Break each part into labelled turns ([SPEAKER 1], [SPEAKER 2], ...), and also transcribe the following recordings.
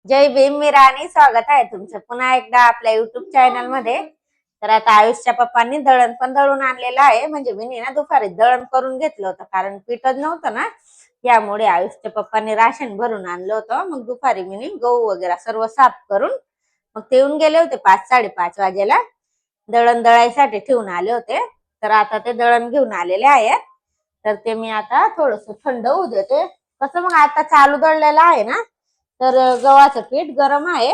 [SPEAKER 1] जय भीम, मी राणी. स्वागत आहे तुमचं पुन्हा एकदा आपल्या युट्यूब चॅनल मध्ये. तर आता आयुषच्या पप्पांनी दळण पण दळून आणलेलं आहे. म्हणजे मी ना दुपारी दळण करून घेतलं होतं, कारण पीठच नव्हतं ना. त्यामुळे आयुषच्या पप्पांनी राशन भरून आणलं होतं. मग दुपारी मी गहू वगैरे सर्व साफ करून मग ते येऊन गेले होते 5-5:30 वाजेला. दळण दळायसाठी ठेवून आले होते. तर आता ते दळण घेऊन आलेले आहेत. तर ते मी आता थोडस थंड होऊ देते. कसं मग आता चालू दळलेलं आहे ना, तर गव्हाचं पीठ गरम आहे.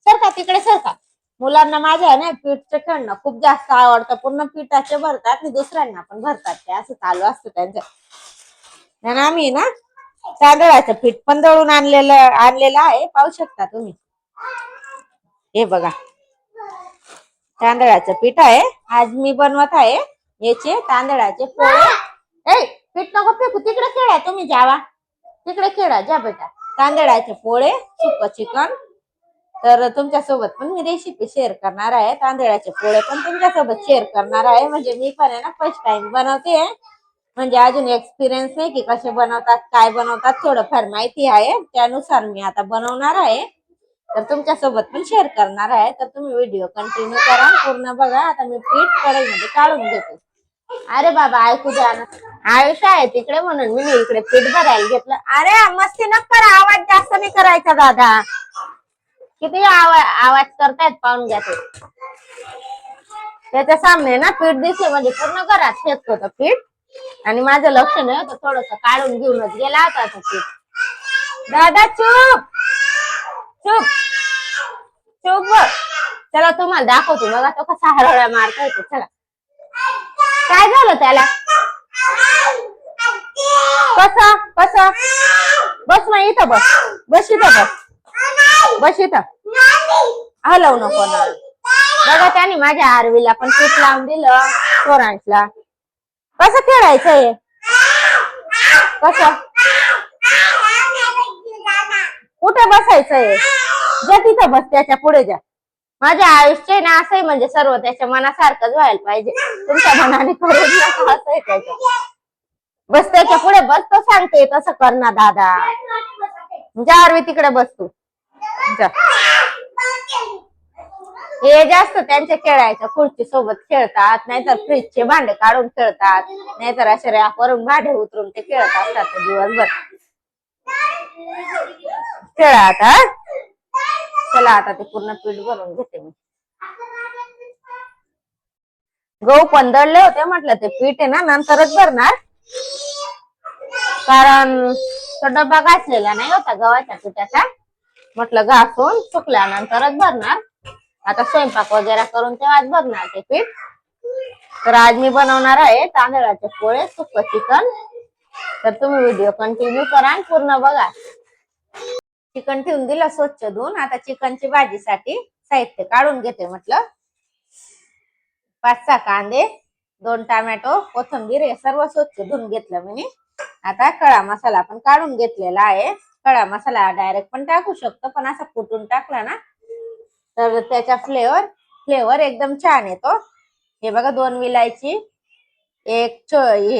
[SPEAKER 1] सरका तिकडे सरका. मुलांना माझ्या आहे ना पीठचं खेळणं खूप जास्त आवडतं. पूर्ण पिठाचे भरतात आणि दुसऱ्यांना पण भरतात, ते असं चालू असतं त्यांचं. आणि आम्ही ना तांदळाचं पीठ पण दळून आणलेलं आहे, पाहू शकता तुम्ही. हे बघा, तांदळाचं पीठ आहे. आज मी बनवत आहे याचे तांदळाचे पोळे. ए, पीठ नको फेकू, तिकडे खेळा तुम्ही, जावा तिकडे खेळा, जा बेटा. तांदळाचे पोळे, सुकं चिकन. तर तुमच्यासोबत पण मी रेसिपी शेअर करणार आहे. तांदळाचे पोळे पण तुमच्यासोबत शेअर करणार आहे. म्हणजे मी पण आहे ना फर्स्ट टाइम बनवते. म्हणजे अजून एक्सपिरियन्स नाही की कसे बनवतात, काय बनवतात, थोडंफार माहिती आहे. त्यानुसार मी आता बनवणार आहे. तर तुमच्यासोबत पण शेअर करणार आहे. तर तुम्ही व्हिडिओ कंटिन्यू करा, पूर्ण बघा. आता मी पीठ कढईमध्ये काढून घेते. अरे बाबा, ऐकू द्या ना. आयुष आहे तिकडे म्हणून मी इकडे पीठ भरायला घेतलं. अरे मस्ती न करा, आवाज जास्त नाही करायचा दादा. किती आवाज करतायत पाहून घ्या ते. त्याच्या सामने ना पीठ दिसले म्हणजे पूर्ण घरात फेकत होतं पीठ. आणि माझं लक्ष नाही होतं, थोडस काढून घेऊनच गेला होता तो पीठ. दादा चुप चुप चुप बघ. चला तुम्हाला दाखवतो बघा तो कसा हरवळ्या मारता येतो. चला, काय झालं त्याला? कसं कसं? बस मग इथं बस. बस इथं बस. बस इथं. हलवू नको ना. बघा, त्याने माझ्या आरवीला पण पीठ लावून दिलं, पोरांसला. कसं खेळायचंय? कसं? कुठे बसायचंय? जा तिथं बस, त्याच्या पुढे जा. माझ्या आयुष्य ना असंही म्हणजे सर्व त्याच्या मनासारखंच व्हायला पाहिजे. तुमच्या मनाने करून नका, असं आहे त्याच्या. बस त्याच्या पुढे बस, तो सांगते तसं कर ना दादा. जा आरवी तिकडे बस तू. जा. हे जास्त त्यांच्या खेळायच्या खुर्ची सोबत खेळतात, नाहीतर फ्रीजचे भांडे काढून खेळतात, नाहीतर असे रॅकवरून भांडे उतरून ते खेळत असतात दिवसभर. खेळा आता. चला, आता ते पूर्ण पीठ भरून घेते मी. गहू पण दळले होते, म्हटलं ते पीठ आहे ना नंतरच भरणार, कारण तो डब्बा घासलेला नाही होता गव्हाच्या पिठाचा. म्हटलं घासून सुकल्यानंतरच भरणार. आता स्वयंपाक वगैरे करून तेव्हाच भरणार ते पीठ. तर आज मी बनवणार आहे तांदळाचे पोळे, सुकं चिकन. तर तुम्ही व्हिडिओ कंटिन्यू करा आणि पूर्ण बघा. चिकन ठेवून दिलं स्वच्छ धुवून. आता चिकनची भाजीसाठी साहित्य काढून घेते. म्हटलं 5-6 कांदे, 2 टोमॅटो, कोथिंबीर हे सर्व स्वच्छ धुवून घेतलं मी. आता खडा मसाला पण काढून घेतलेला आहे. खडा मसाला डायरेक्ट पण टाकू शकतो, पण असा कुटून टाकला ना तर त्याचा फ्लेवर एकदम छान येतो. हे बघा, 2 विलायची, एक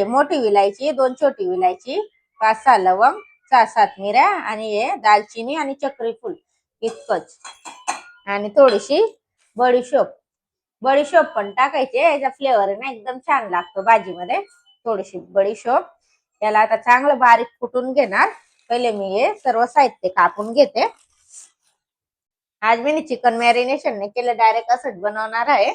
[SPEAKER 1] मोठी विलायची, 2 छोटी विलायची, 5-6 लवंग, 6-7 मिऱ्या, आणि हे दालचिनी आणि चक्री फूल इतकंच. आणि थोडीशी बडीशोप पण टाकायचे. याचा फ्लेवर ना एकदम छान लागतो भाजीमध्ये. थोडीशी बडीशोप. याला आता चांगलं बारीक कुटून घेणार. पहिले मी हे सर्व साहित्य कापून घेते. आज मी चिकन मॅरिनेशन नाही केलं, डायरेक्ट असंच बनवणार आहे.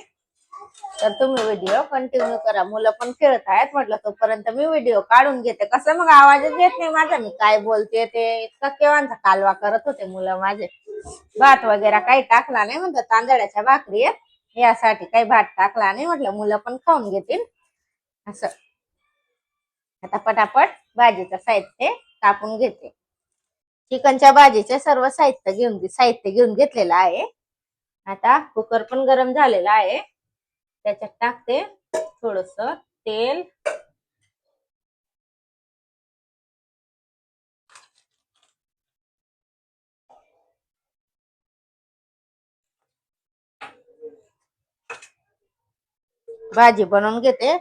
[SPEAKER 1] तर तुम्ही व्हिडिओ कंटिन्यू करा. मुलं पण खेळत आहेत, म्हटलं तोपर्यंत मी व्हिडिओ काढून घेते. कसं मग आवाजच येत नाही माझा, मी काय बोलते ते. इतका केव्हांचा कालवा करत होते मुलं माझे. भात वगैरे काही टाकला नाही, म्हणतात तांदळाच्या भाकरी आहेत यासाठी काही भात टाकला नाही. म्हटलं मुलं पण खाऊन घेतील असं. आता पटापट भाजीचं साहित्य कापून घेते. चिकनच्या भाजीचे सर्व साहित्य घेऊन घेतलेलं आहे. आता कुकर पण गरम झालेला आहे. त्याच्यात टाकते थोडस तेल. भाजी बनवून घेते,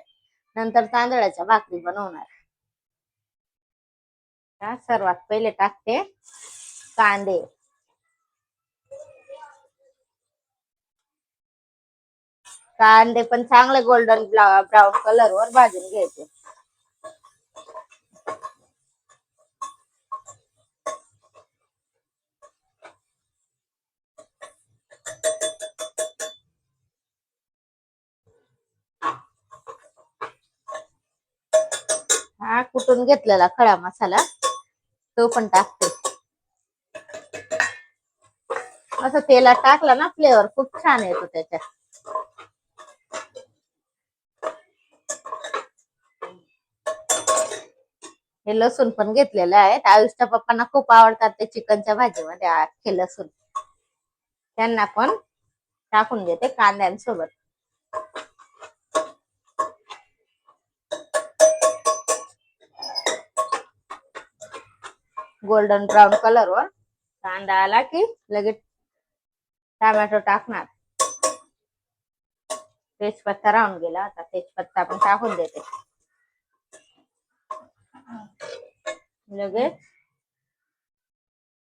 [SPEAKER 1] नंतर तांदळाच्या भाकरी बनवणार. सर्वात पहिले टाकते कांदे. कांदे पण चांगले गोल्डन ब्राऊन कलर वर भाजून घ्यायचे. हा कुटून घेतलेला खडा मसाला तो पण टाकते. असं तेलात टाकला ना फ्लेवर खूप छान येतो त्याच्यात. हे लसूण पण घेतलेलं आहे. आयुषच्या पप्पांना खूप आवडतात ते चिकनच्या भाजीमध्ये अख्खे लसूण. त्यांना पण टाकून देते कांद्यांसोबत. गोल्डन ब्राऊन कलर वर कांदा आला की लगेच टोमॅटो टाकणार. तेजपत्ता राहून गेला, आता तेजपत्ता पण टाकून देते. लगेच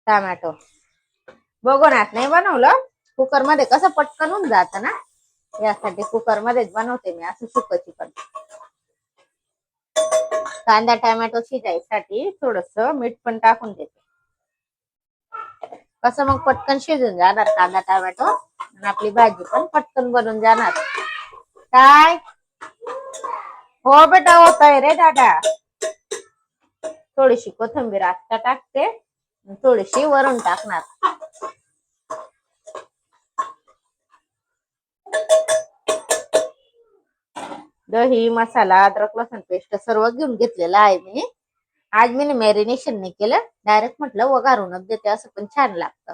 [SPEAKER 1] टोमॅटो. बघूनात नाही बनवलं, कुकर मध्ये कसं पटकन होऊन जातं ना, यासाठी कुकर मध्येच बनवते मी असं सुकं चिकन. कांदा टोमॅटो शिजायसाठी थोडस मीठ पण टाकून देते. कसं मग पटकन शिजून जाणार कांदा टोमॅटो आणि आपली भाजी पण पटकन बनून जाणार. काय हो बेटा होतंय रे दादा. थोडीशी कोथिंबीर आता टाकते, थोडीशी वरून टाकणार. दही मसाला अद्रक लसूण पेस्ट सर्व घेऊन घेतलेला आहे मी. आज मी मॅरिनेशन नाही केलं, डायरेक्ट म्हटलं वघारूनच देते, असं पण छान लागतं.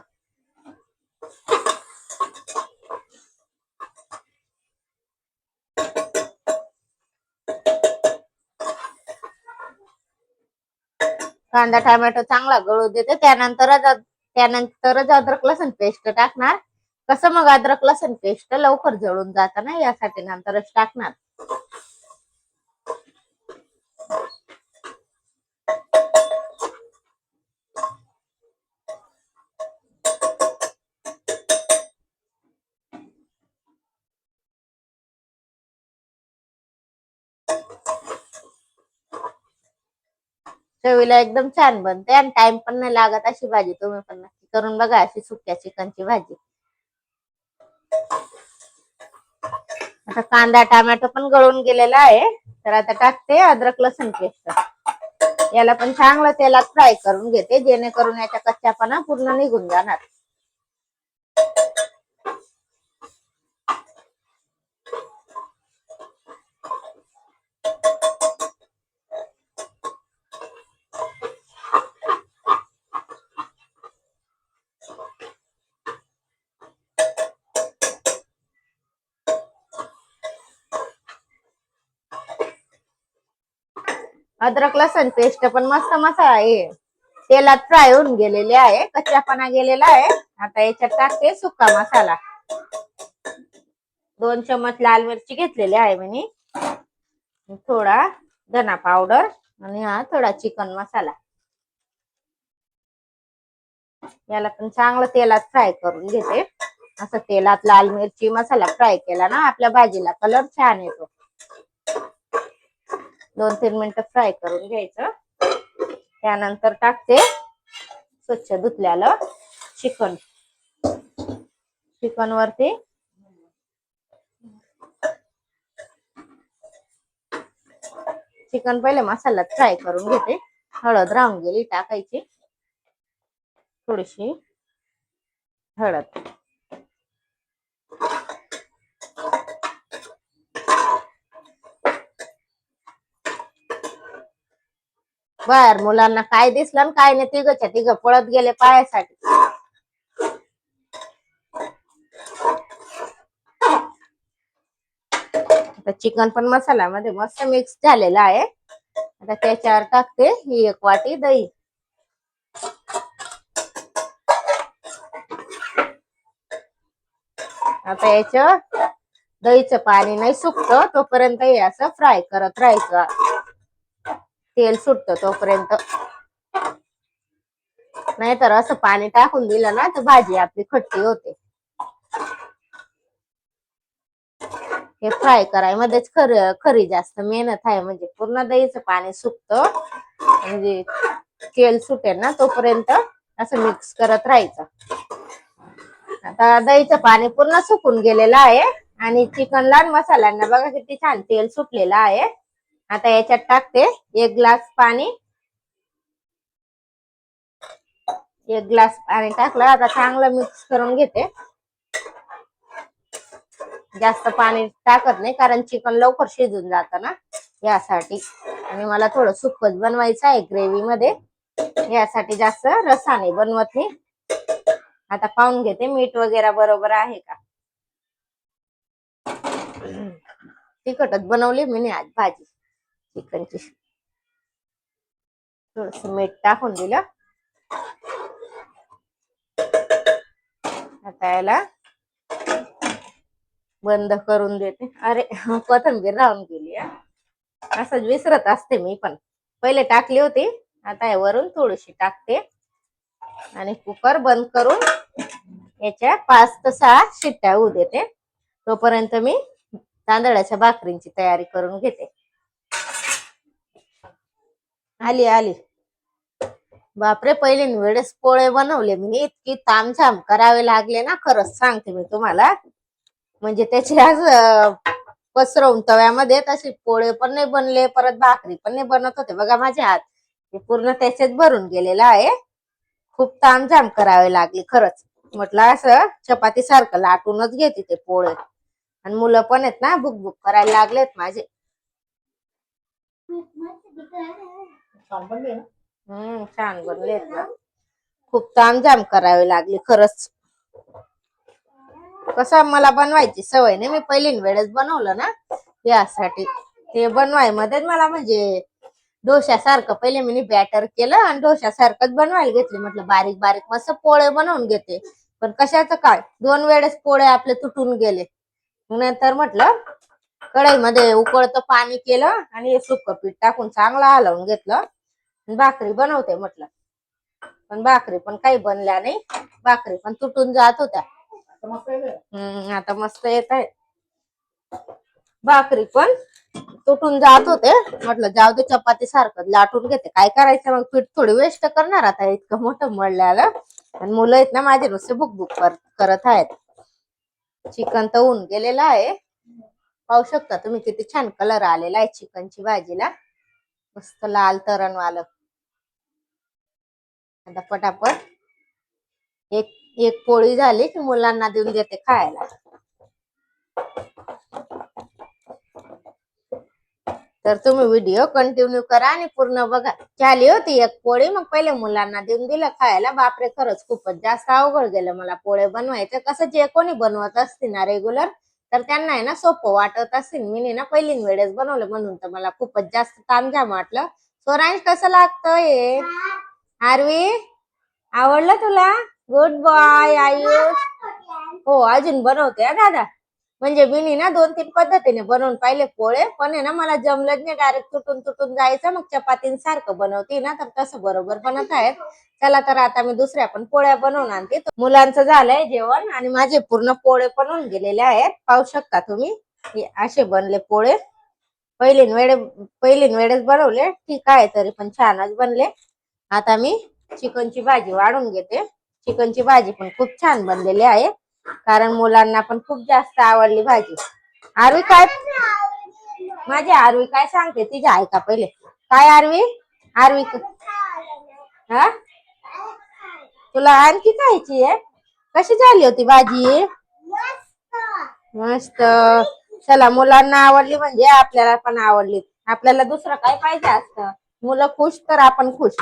[SPEAKER 1] कांदा टोमॅटो चांगला गळू देते, त्यानंतरच अद्रक लसूण पेस्ट टाकणार. कसं मग अद्रक लसूण पेस्ट लवकर जळून जातं ना, यासाठी नंतरच टाकणार. चवीला एकदम छान बनते आणि टाइम पण नाही लागत अशी भाजी. तुम्ही पण नक्की करून बघा अशी सुक्या चिकनची भाजी. आता कांदा टोमॅटो पण गळून गेलेला आहे, तर आता टाकते अद्रक लसूण पेस्ट. याला पण चांगलं तेलात फ्राय करून घेते, जेणेकरून याचा कच्चापणा पूर्ण निघून जाणार. अद्रक लसूण पेस्ट पण मस्त मसाला आहे, तेलात फ्राय होऊन गेलेले आहे, कच्चापणा गेलेला आहे. आता याच्यात टाकते सुका मसाला. 2 चमच लाल मिरची घेतलेली आहे मी, थोडा धना पावडर आणि हा थोडा चिकन मसाला. याला पण चांगलं तेलात फ्राय करून घेते. असं तेलात लाल मिरची मसाला फ्राय केला ना, आपल्या भाजीला कलर छान येतो. 2-3 मिनिटं फ्राय करून घ्यायचं. त्यानंतर टाकते स्वच्छ धुतल्याला चिकन. चिकन वरती चिकन पहिले मसाल्यात फ्राय करून घेते. हळद राहून गेली टाकायची, थोडीशी हळद. बाहेर मुलांना काय दिसलं काय नाही, तिघच्या तिघ पळत गेले पायासाठी. आता चिकन पण मसाल्यामध्ये मस्त मिक्स झालेला आहे. आता त्याच्यावर टाकते ही 1 वाटी दही. आता याचं दहीचं पाणी नाही सुकतं तोपर्यंत हे असं फ्राय करत राहायचं, तेल सुटतं तोपर्यंत. नाहीतर असं पाणी टाकून दिलं ना तर भाजी आपली खट्टी होते. हे फ्राय करायमध्येच खरी जास्त मेहनत आहे, म्हणजे पूर्ण दहीचं पाणी सुकतं, म्हणजे तेल सुटेल ना तोपर्यंत असं मिक्स करत राहायचं. आता दहीचं पाणी पूर्ण सुकून गेलेलं आहे आणि चिकनला मसाल्यांना बघा किती छान तेल सुटलेलं आहे. आता याच्यात टाकते 1 ग्लास पाणी. 1 ग्लास पाणी टाकलं. आता चांगलं मिक्स करून घेते. जास्त पाणी टाकत नाही कारण चिकन लवकर शिजून जातं ना यासाठी, आणि मला थोडं सुक्कच बनवायचं आहे ग्रेव्ही मध्ये, यासाठी जास्त रसाने बनवत नाही. आता पाहून घेते मीठ वगैरे बरोबर आहे का. तिखटच बनवली मी आज भाजी चिकनची. थोडस मीठ टाकून दिलं. आता याला बंद करून देते. अरे कोथिंबीर राहून गेली, असंच विसरत असते मी पण. पहिले टाकली होती, आता वरून थोडीशी टाकते आणि कुकर बंद करून याच्या 5 ते 6 शिट्ट्या होऊ देते. तोपर्यंत मी तांदळाच्या भाकरींची तयारी करून घेते. आली बापरे, पहिले वेळेस पोळे बनवले मी, इतकी तामझाम करावे लागले ना, खरंच सांगते मी तुम्हाला. म्हणजे त्याचे आज पसरवून तव्यामध्ये तसे पोळे पण नाही बनले, परत भाकरी पण नाही बनत होते बघा माझे हात. हे पूर्ण त्याच्यात भरून गेलेलं आहे. खूप तामझाम करावे लागले खरंच. म्हटलं असं चपाती सारखं लाटूनच घेते ते पोळे. आणि मुलं पण आहेत ना, भुक करायला लागलेत माझे. छान बनलेत ना. खूप तामझाम करावे लागले खरंच. कसं मला बनवायची सवय नाही, मी पहिली वेळेस बनवलं ना यासाठी. ते बनवायमध्येच मला म्हणजे डोश्यासारखं पहिले मी बॅटर केलं आणि डोश्यासारखंच बनवायला घेतले. म्हटलं बारीक बारीक मस्त पोळे बनवून घेते, पण कशाचं काय 2 वेळेस पोळे आपले तुटून गेले. नंतर म्हटलं कढईमध्ये उकळतं पाणी केलं आणि सुक्क पीठ टाकून चांगलं हलवून घेतलं. भाकरी बनवते म्हटलं, पण भाकरी पण काही बनल्या नाही. भाकरी पण तुटून जात होत्या. आता मस्त येत आहे. भाकरी पण तुटून जात होते. म्हटलं जाऊ दे, चपाती सारखं लाटून घेते. काय करायचं मग, पीठ थोडी वेस्ट करणार आता इतकं मोठं मळल्याला. आणि मुलं आहेत ना माझे नुसते बुक करत आहेत. चिकन तर होऊन गेलेलं आहे. पाहू शकता तुम्ही किती छान कलर आलेला आहे चिकनची भाजीला, मस्त लाल तरणवालं. आता पटापट एक पोळी झाली की मुलांना देऊन देते खायला. तर तुम्ही व्हिडिओ कंटिन्यू करा आणि पूर्ण बघा. झाली होती एक पोळी, मग पहिले मुलांना देऊन दिलं खायला. बापरे, खरंच खूपच जास्त अवघड गेलं मला पोळे बनवायचं. कसं जे कोणी बनवत असतील ना रेग्युलर, तर त्यांना आहे ना सोपं वाटत असेल. मी ना पहिली वेळेस बनवलं म्हणून तर मला खूपच जास्त तामझाम वाटलं. स्वरांश कसं लागतं हे? आरवी आवडलं तुला? Good boy Ayush. हो अजून बनवते दादा. म्हणजे मी ना 2-3 पद्धतीने बनवून पाहिले पोळे, पण आहे ना मला जमलंच नाही. डायरेक्ट तुटून तुटून जायचं. मग चपातीसारखं बनवते ना तर तसं बरोबर बनत आहेत. चला तर आता मी दुसऱ्या पण पोळ्या बनवून आणते. मुलांचं झालंय जेवण आणि माझे पूर्ण पोळे बनवून गेलेले आहेत. पाहू शकता तुम्ही असे बनले पोळे. पहिली वेळेस बनवले, ठीक आहे, तरी पण छानच बनले. आता मी चिकनची भाजी वाढून घेते. चिकनची भाजी पण खूप छान बनलेली आहे, कारण मुलांना पण खूप जास्त आवडली भाजी. आरवी काय माझी आरवी काय सांगते तिची ऐका पहिले. काय आरवी? आरवी हा, तुला आणखी खायची आहे? कशी झाली होती भाजी? मस्त. चला, मुलांना आवडली म्हणजे आपल्याला पण आवडली. आपल्याला दुसरं काय पाहिजे असतं? मुलं खुश तर आपण खुश.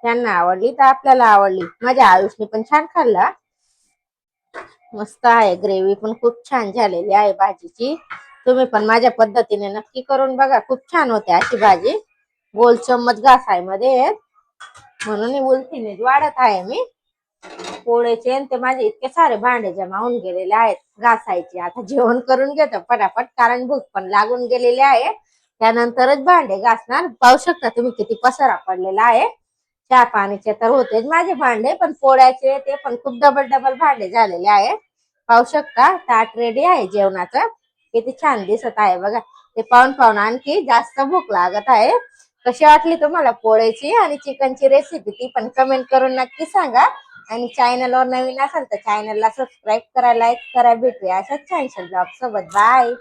[SPEAKER 1] त्यांना आवडली तर आपल्याला आवडली. माझ्या आयुषने पण छान खाल्ला. मस्त आहे. ग्रेव्ही पण खूप छान झालेली आहे भाजीची. तुम्ही पण माझ्या पद्धतीने नक्की करून बघा. खूप छान होते अशी भाजी. गोल चम्मच घासायमध्ये म्हणून उलटीने वाढत आहे मी पोळेचे. ते माझे इतके सारे भांडे जमा होऊन गेलेले आहेत घासायचे. आता जेवण करून घेतो पटापट, कारण भूक पण लागून गेलेली आहे. त्यानंतरच भांडे घासणार. पाहू शकता तुम्ही किती पसारा पडलेला आहे. चहा पाणीचे तर होतेच माझे भांडे, पण पोळ्याचे ते पण खूप डबल भांडे झालेले आहे. पाहू शकता ताट रेडी आहे जेवणाचं. किती छान दिसत आहे बघा. ते पाहून पाहून आणखी जास्त भूक लागत आहे. कशी वाटली तुम्हाला पोळ्याची आणि चिकनची रेसिपी ती पण कमेंट करून नक्की सांगा. आणि चॅनलवर नवीन असाल तर चॅनलला सबस्क्राईब करा, लाईक करा. भेटूया अशाच छानशा ब्लॉग सोबत. बाय.